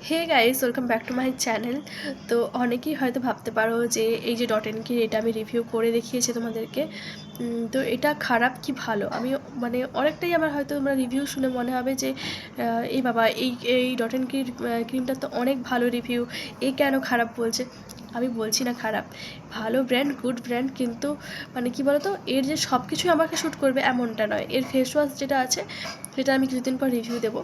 Hey guys, welcome back to my channel. তো অনেকেই হয়তো ভাবতে পারো যে এই যে ডট এন কি এটা আমি রিভিউ করে দেখিয়েছি তোমাদেরকে, তো এটা খারাপ কি ভালো। আমি মানে অনেকটাই আমার হয়তো তোমরা রিভিউ শুনে মনে হবে যে এই বাবা এই এই ডট এন কির ক্রিমটা তো অনেক ভালো রিভিউ, এ কেন খারাপ বলছে। আমি বলছি না খারাপ, ভালো ব্র্যান্ড, গুড ব্র্যান্ড, কিন্তু মানে কি বলতো, এর যে সব কিছুই আমাকে শ্যুট করবে এমনটা নয়। এর ফেস ওয়াশ যেটা আছে সেটা আমি কিছুদিন পর রিভিউ দেবো,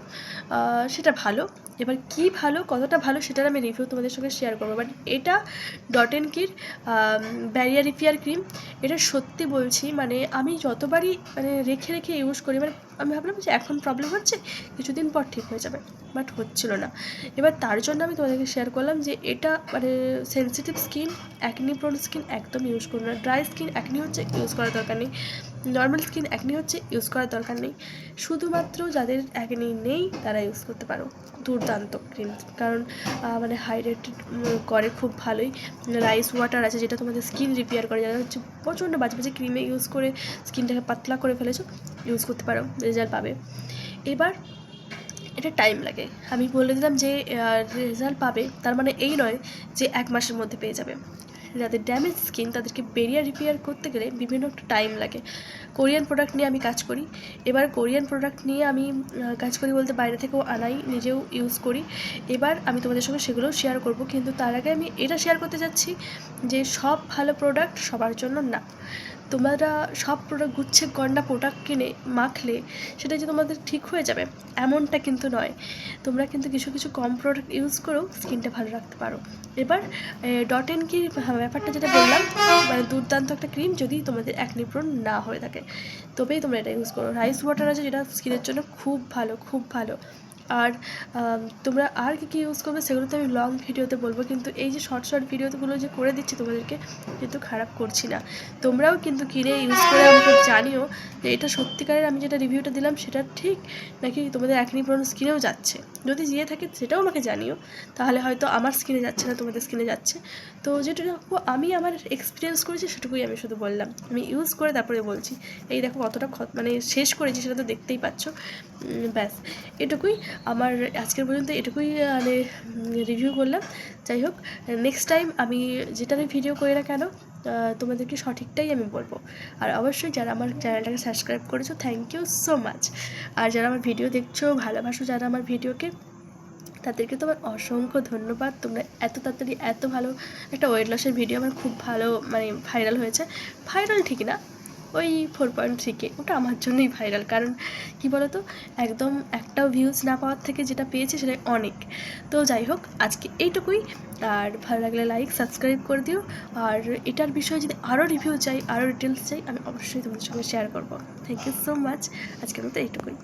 সেটা ভালো। এবার কি ভালো, কতটা ভালো সেটার আমি রিভিউ তোমাদের সঙ্গে শেয়ার করবো। বাট এটা ডট এন কির ব্যারিয়ার রিপেয়ার ক্রিম, এটা সত্যি বলছি, মানে আমি যতবারই মানে রেখে রেখে ইউজ করি, মানে আমি ভাবলাম যে এখন প্রবলেম হচ্ছে, কিছুদিন পর ঠিক হয়ে যাবে, বাট হচ্ছিল না। এবার তার জন্য আমি তোমাদেরকে শেয়ার করলাম যে এটা মানে sensitive skin, acne prone skin একদম ইউজ করো না। ড্রাই স্কিন অ্যাকনি হচ্ছে ইউজ করার দরকার নেই, নর্মাল স্কিন অ্যাকনি হচ্ছে ইউজ করার দরকার নেই। শুধুমাত্র যাদের অ্যাকনি নেই তারা ইউজ করতে পারো। দুর্দান্ত ক্রিম, কারণ মানে হাইড্রেট করে খুব ভালোই। রাইস ওয়াটার আছে যেটা তোমাদের স্কিন রিপেয়ার করে, যারা হচ্ছে প্রচণ্ড বাজে বাজে ক্রিমে ইউজ করে স্কিনটাকে পাতলা করে ফেলেছো, ইউজ করতে পারো, রেজাল্ট পাবে। এবার এটা টাইম লাগে, আমি বলে দিলাম যে রেজাল্ট পাবে, তার মানে এই নয় যে 1 মাসের মধ্যে পেয়ে যাবে। যাদের ড্যামেজ স্কিন তাদেরকে বেরিয়ার রিপেয়ার করতে গেলে বিভিন্ন টাইম লাগে। কোরিয়ান প্রোডাক্ট নিয়ে আমি কাজ করি, এবার কোরিয়ান প্রোডাক্ট নিয়ে আমি কাজ করি বলতে বাইরে থেকেও আনাই, নিজেও ইউজ করি। এবার আমি তোমাদের সঙ্গে সেগুলোও শেয়ার করব, কিন্তু তার আগে আমি এটা শেয়ার করতে যাচ্ছি যে সব ভালো প্রোডাক্ট সবার জন্য না। তোমরা সব প্রোডাক্ট গুচ্ছে গন্ডা প্রোডাক্ট কিনে মাখলে সেটা যে তোমাদের ঠিক হয়ে যাবে এমনটা কিন্তু নয়। তোমরা কিন্তু কিছু কিছু কম প্রোডাক্ট ইউজ করেও স্কিনটা ভালো রাখতে পারো। এবার ডট এন কির ব্যাপারটা যেটা বললাম, মানে দুর্দান্ত একটা ক্রিম, যদি তোমাদের অ্যাকনি প্রোন না হয়ে থাকে তবেই তোমরা এটা ইউজ করো। রাইস ওয়াটার আছে যেটা স্কিনের জন্য খুব ভালো, খুব ভালো। আর তোমরা আর কী কী ইউজ করবে সেগুলো তো আমি লং ভিডিওতে বলবো, কিন্তু এই যে শর্ট শর্ট ভিডিওগুলো যে করে দিচ্ছি তোমাদেরকে, কিন্তু খারাপ করছি না। তোমরাও কিন্তু কিনে ইউজ করে আমাকে জানিও যে এটা সত্যিকারের আমি যেটা রিভিউটা দিলাম সেটা ঠিক, নাকি তোমাদের অ্যাকনি প্রোন স্কিনেও যাচ্ছে। যদি যেয়ে থাকে সেটাও আমাকে জানিও, তাহলে হয়তো আমার স্কিনে যাচ্ছে না, তোমাদের স্কিনে যাচ্ছে। তো যেটুকু আমি আমার এক্সপিরিয়েন্স করেছি সেটুকুই আমি শুধু বললাম, আমি ইউজ করে তারপরে বলছি। এই দেখো কতটা মানে শেষ করেছি সেটা তো দেখতেই পাচ্ছ। ব্যাস এটুকুই আমার আজকের পর্যন্ত, এটুকুই মানে রিভিউ করলাম। যাই হোক, নেক্সট টাইম আমি যেটা ভিডিও করি না কেন তোমাদেরকে সঠিকটাই আমি বলবো। আর অবশ্যই যারা আমার চ্যানেলটাকে সাবস্ক্রাইব করেছো, থ্যাংক ইউ সো মাচ। আর যারা আমার ভিডিও দেখছো, ভালোবাসো যারা আমার ভিডিওকে, তাদেরকে তো আমার অসংখ্য ধন্যবাদ। তোমরা এত তাড়াতাড়ি এত ভালো একটা ওয়েট লসের ভিডিও আমার খুব ভালো মানে ভাইরাল হয়েছে। ভাইরাল ঠিক না, ওই 4.3K, ওটা আমার জন্যই ভাইরাল। কারণ কি বলো তো, একদম একটাও ভিউজ না পাওয়ার থেকে যেটা পেয়েছে সেটাই অনেক। তো যাই হোক, আজকে এইটুকুই। আর ভালো লাগলে লাইক সাবস্ক্রাইব করে দিও। আর এটার বিষয়ে যদি আরও রিভিউ চাই, আরও ডিটেলস চাই, আমি অবশ্যই তোমাদের সঙ্গে শেয়ার করবো। থ্যাংক ইউ সো মাচ, আজকের মতো এইটুকুই।